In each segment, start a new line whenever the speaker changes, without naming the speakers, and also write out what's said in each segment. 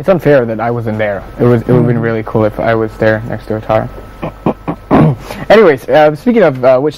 it's unfair that I wasn't there. It would have been really cool if I was there next to Atara. Anyways, speaking of which,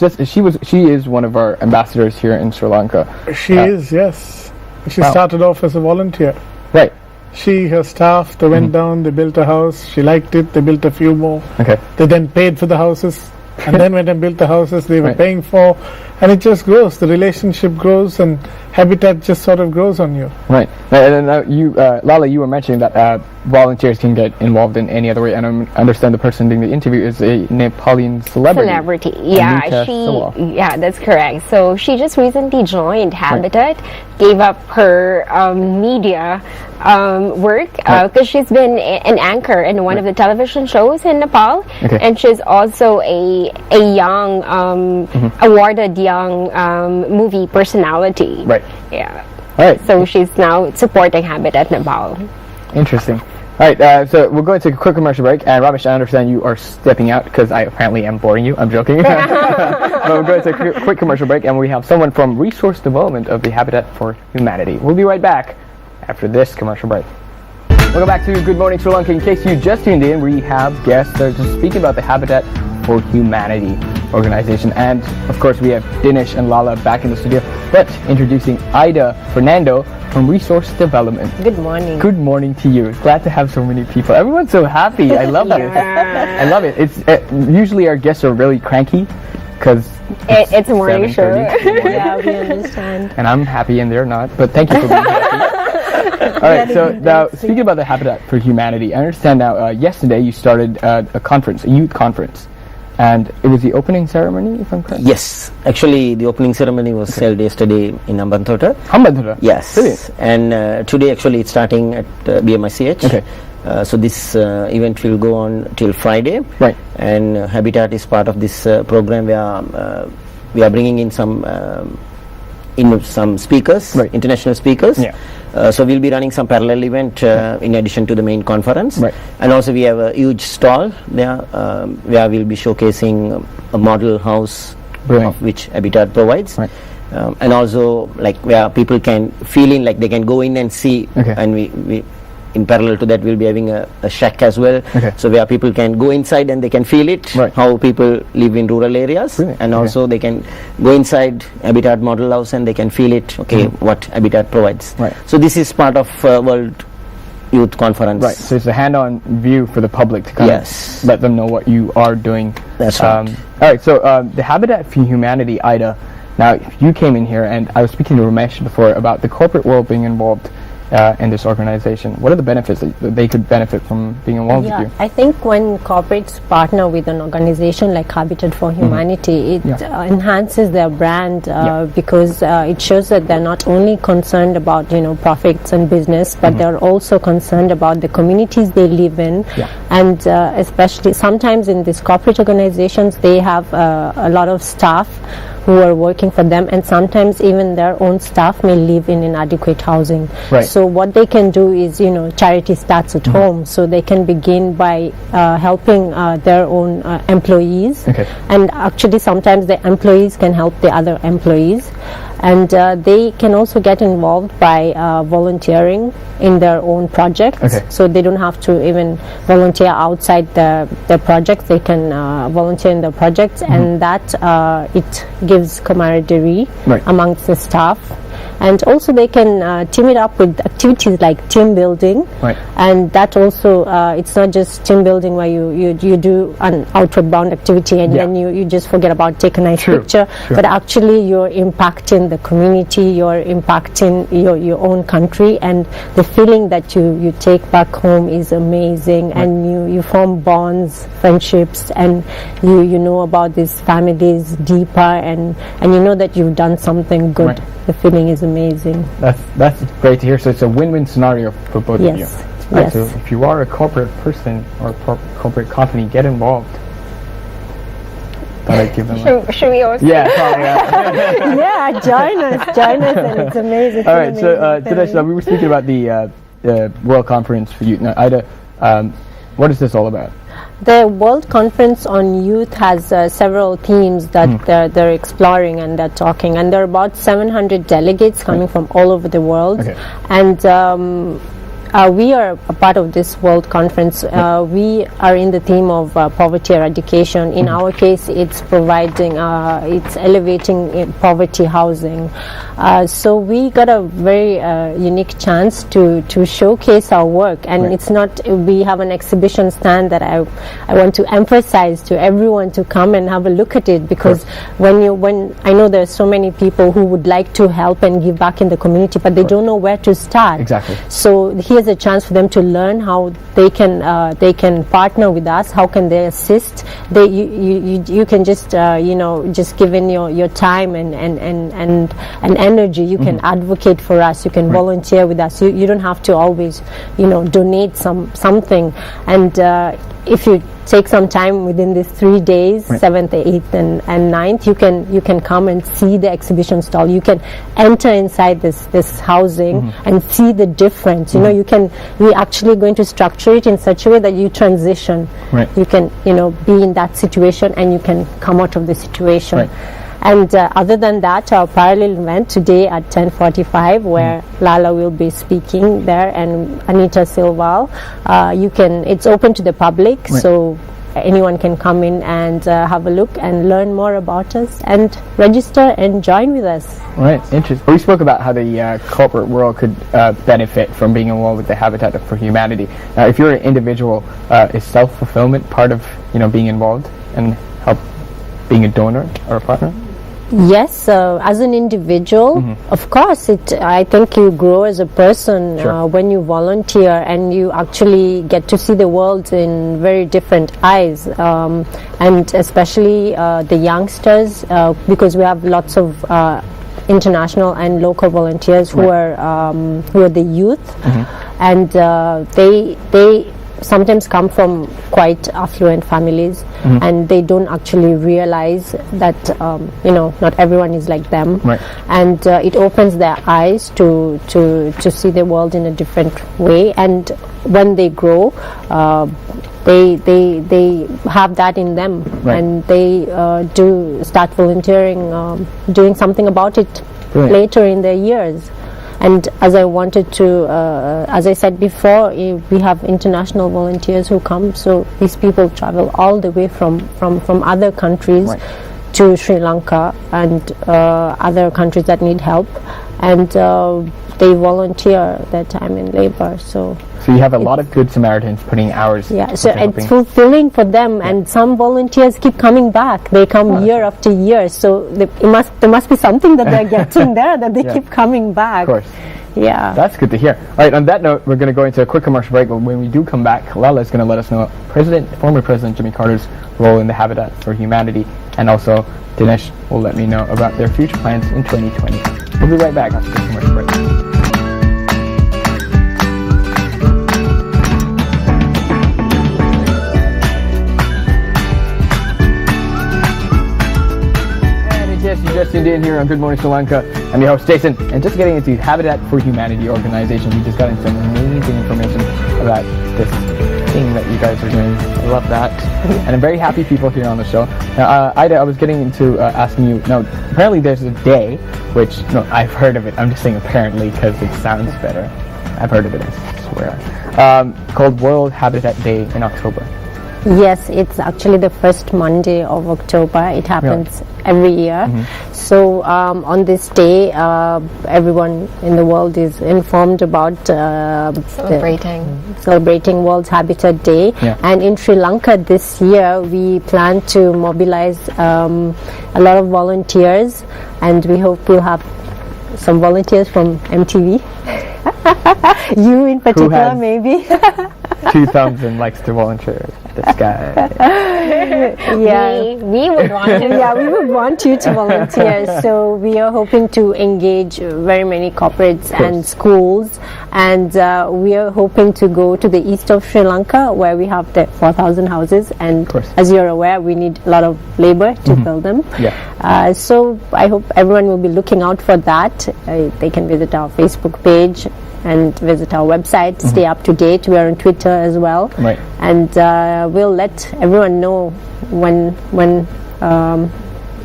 she is one of our ambassadors here in Sri Lanka.
She is, yes. She started off as a volunteer.
Right.
She, her staff, they went down, they built a house, she liked it, they built a few more.
Okay.
They then paid for the houses, and then went and built the houses they were paying for, and it just grows. The relationship grows, and Habitat just sort of grows on you.
Right. And then you, Lala, you were mentioning that volunteers can get involved in any other way, and I understand the person doing the interview is a Nepali celebrity.
Yeah, yeah, that's correct. So she just recently joined Habitat, gave up her media work because she's been an anchor in one of the television shows in Nepal, and she's also a young awarded young movie personality.
Right.
Yeah.
All right.
So she's now supporting Habitat Nepal.
Interesting. All right, so we're going to take a quick commercial break, and Ramesh, I understand you are stepping out because I apparently am boring you. I'm joking. But we're going to take a quick commercial break, and we have someone from Resource Development of the Habitat for Humanity. We'll be right back after this commercial break. Welcome back to Good Morning Sri Lanka. In case you just tuned in, we have guests that are just speaking about the Habitat for Humanity organization, and of course we have Dinesh and Lala back in the studio, but introducing Ida Fernando from Resource Development.
Good morning.
Good morning to you. Glad to have so many people. Everyone's so happy. I love it. I love it. It's usually our guests are really cranky because
it's a morning show.
Yeah, we understand.
And I'm happy and they're not, but thank you for being happy. All right, so now speaking about the Habitat for Humanity, I understand now yesterday you started a conference, a youth conference. And it was the opening ceremony, if I'm correct?
Yes. Actually, the opening ceremony was held yesterday in Hambantota.
Hambantota?
Yes.
Brilliant.
And today, actually, it's starting at BMICH.
Okay.
So this event will go on till Friday.
Right.
And Habitat is part of this program where we are bringing in some speakers, international speakers.
Yeah.
So we'll be running some parallel event in addition to the main conference.
Right.
And also we have a huge stall there where we'll be showcasing a model house of which Habitat provides.
Right.
And also like where people can feel in, like they can go in and see.
Okay.
And we in parallel to that we'll be having a shack as well.
Okay.
So where people can go inside and they can feel it, how people live in rural areas.
Brilliant.
And also they can go inside Habitat model house and they can feel it, what Habitat provides.
Right.
So this is part of World Youth Conference.
Right, so it's a hand-on view for the public to kind of let them know what you are doing.
That's right.
All right, so the Habitat for Humanity, Ida, now you came in here and I was speaking to Ramesh before about the corporate world being involved in this organization. What are the benefits that they could benefit from being involved with you?
I think when corporates partner with an organization like Habitat for Humanity, it enhances their brand because it shows that they're not only concerned about profits and business, but they're also concerned about the communities they live in, and especially sometimes in these corporate organizations they have a lot of staff who are working for them, and sometimes even their own staff may live in inadequate housing.
Right.
So what they can do is, charity starts at home. So they can begin by helping their own employees.
Okay.
And actually sometimes the employees can help the other employees. And they can also get involved by volunteering in their own projects.
Okay.
So they don't have to even volunteer outside their projects. They can volunteer in their projects, and that it gives camaraderie amongst the staff. And also they can team it up with activities like team building, and that also it's not just team building where you do an outward bound activity and then you just forget about take a nice picture, but actually you're impacting the community, you're impacting your own country, and the feeling that you take back home is amazing, and you form bonds, friendships, and you know about these families deeper, and you know that you've done something good. The feeling is amazing.
That's great to hear. So it's a win-win scenario for both of you.
Yes.
So if you are a corporate person or a corporate company, get involved. Thought I'd give them
should we also?
Yeah, probably.
Yeah, join us, and it's amazing.
All right, so Dinesh, we were speaking about the World Conference for Youth. Now, Ida, what is this all about?
The World Conference on Youth has several themes that they're exploring and they're talking, and there are about 700 delegates coming from all over the world.
Okay.
And we are a part of this World Conference. We are in the theme of poverty eradication. In our case, it's providing, it's elevating poverty housing. So we got a very unique chance to showcase our work, and it's not, we have an exhibition stand that I want to emphasize to everyone to come and have a look at it, because when I know there's so many people who would like to help and give back in the community, but they don't know where to start.
Exactly.
So here's a chance for them to learn how they can partner with us. How can they assist? You can just just give in your time and energy. You can advocate for us. You can volunteer with us. You don't have to always donate something. And if you take some time within these 3 days, 7th, 8th, and 9th, you can come and see the exhibition stall. You can enter inside this housing and see the difference. We're actually going to structure it in such a way that you transition. You can be in that situation and you can come out of the situation. And other than that, our parallel event today at 10:45, where Lala will be speaking there, and Anita Silval. It's open to the public, so anyone can come in and have a look and learn more about us and register and join with us.
Right, interesting. We spoke about how the corporate world could benefit from being involved with the Habitat for Humanity. Now, if you're an individual, is self-fulfillment part of being involved and help being a donor or a partner?
Yes, as an individual, of course, I think you grow as a person when you volunteer, and you actually get to see the world in very different eyes, and especially the youngsters, because we have lots of international and local volunteers who are the youth, and they sometimes come from quite affluent families, and they don't actually realize that not everyone is like them, and it opens their eyes to see the world in a different way. And when they grow, they have that in them, and they do start volunteering, doing something about it later in their years. And as I said before, we have international volunteers who come, so these people travel all the way from other countries to Sri Lanka and other countries that need help, and they volunteer their time and labor. So
you have a lot of good Samaritans putting hours.
Yeah, so it's fulfilling for them, and some volunteers keep coming back. They come year after year, so there must be something that they're getting there, that they keep coming back.
Of course.
Yeah.
That's good to hear. All right, on that note, we're going to go into a quick commercial break, but when we do come back, Lala is going to let us know former President Jimmy Carter's role in the Habitat for Humanity, and also Dinesh will let me know about their future plans in 2020. We'll be right back after this commercial break. You just tuned in here on Good Morning Sri Lanka. I'm your host Jason, and just getting into Habitat for Humanity organization, we just got into some amazing information about this thing that you guys are doing. I love that, and I'm very happy people here on the show. Now, Ida, I was getting into asking you. Now, apparently there's a day, which I've heard of it. I'm just saying apparently because it sounds better. I've heard of it, I swear. Called World Habitat Day in October.
Yes, it's actually the first Monday of October. It happens every year. So on this day, everyone in the world is informed about celebrating World Habitat Day. And in Sri Lanka this year, we plan to mobilize a lot of volunteers, and we hope we'll have some volunteers from MTV. You in particular, maybe.
2 thumbs and likes to volunteer. This guy.
We would want him.
We would want you to volunteer. So we are hoping to engage very many corporates and schools, and we are hoping to go to the east of Sri Lanka, where we have the 4,000 houses, and as you're aware, we need a lot of labor to build them. So I hope everyone will be looking out for that. They can visit our Facebook page and visit our website, stay up to date. We are on Twitter as well, and we'll let everyone know when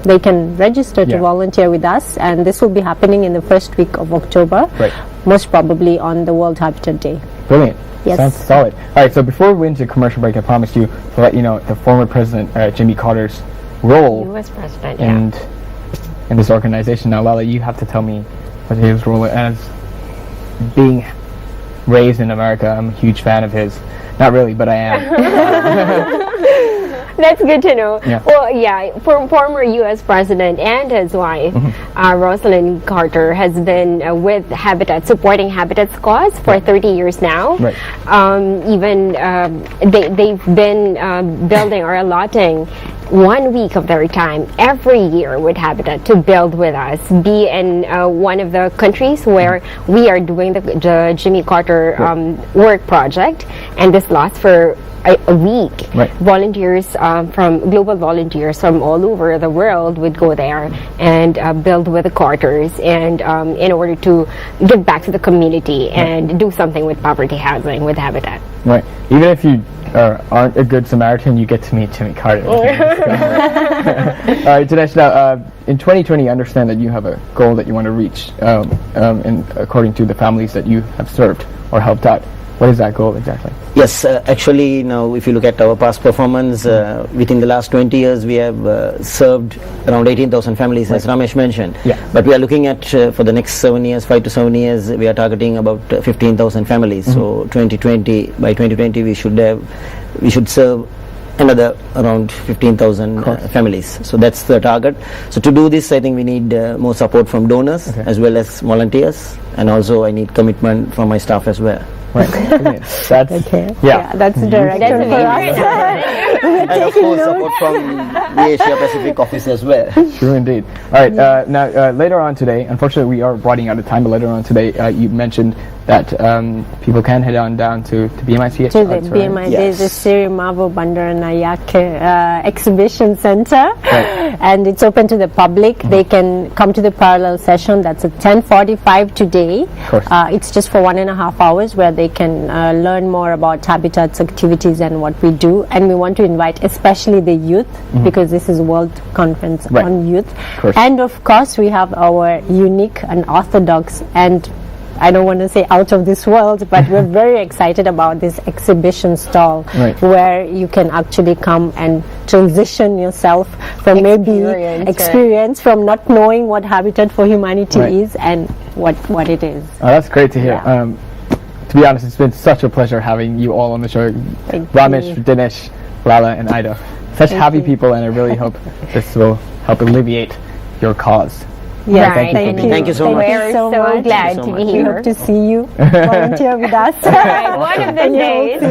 they can register to volunteer with us, and this will be happening in the first week of October, most probably on the World Habitat Day.
Brilliant.
Yes.
Sounds solid. All right, so before we went to commercial break, I promised you to let you know the former president, Jimmy Carter's role
U.S. president,
in this organization. Now, Lala, you have to tell me what his role as being raised in America. I'm a huge fan of his. Not really, but I am.
That's good to know.
Yeah.
Well, yeah, former U.S. president and his wife, Rosalind Carter, has been with Habitat, supporting Habitat's cause for 30 years now.
Right.
They've been building or allotting 1 week of their time every year with Habitat to build with us, be in one of the countries where we are doing the Jimmy Carter work project, and this lasts for a week.
Right.
Volunteers from global volunteers from all over the world would go there and build with the Carters, and in order to give back to the community and do something with poverty housing with Habitat.
Right. Even if you aren't a good Samaritan, you get to meet Jimmy Carter. All right, Dinesh, now in 2020, I understand that you have a goal that you want to reach according to the families that you have served or helped out. What is that goal exactly?
Yes, actually, now if you look at our past performance, within the last 20 years, we have served around 18,000 families, as Ramesh mentioned.
Yeah.
But we are looking at, for the next 7 years, 5 to 7 years, we are targeting about 15,000 families. So by 2020, we should serve another around 15,000 families. So that's the target. So to do this, I think we need more support from donors as well as volunteers, and also I need commitment from my staff as well.
Right. That's
That's the direction for us.
And of course support from the Asia Pacific office as well.
True indeed. All right. Now later on today, unfortunately we are running out of time, but later on today you mentioned that people can head on down to BMIC.
To the BMI, there's a Siri Mavo Bandaranayak exhibition center, and it's open to the public. They can come to the parallel session. That's at 10:45 today. It's just for 1.5 hours where they can learn more about Habitat's activities and what we do. And we want to invite especially the youth, because this is World Conference on Youth. And of course, we have our unique and orthodox, and I don't want to say out of this world, but we're very excited about this exhibition stall where you can actually come and transition yourself from experience from not knowing what Habitat for Humanity is and what it is.
Oh, that's great to hear. To be honest, it's been such a pleasure having you all on the show. Ramesh, Dinesh, Lala, and Ida. Such happy people, and I really hope this will help alleviate your cause.
Yeah,
thank you so much.
We're so glad to be
We
here.
hope to see you volunteer with us.
One of the days.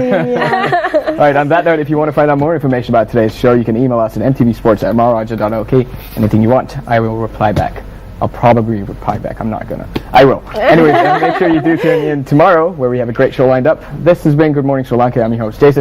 All right, on that note, if you want to find out more information about today's show, you can email us at mtvsports@maharaja.ok. Anything you want, I will reply back. I'll probably reply back. I'm not gonna. I will. Anyways, make sure you do tune in tomorrow, where we have a great show lined up. This has been Good Morning Sri Lanka. I'm your host, Jason.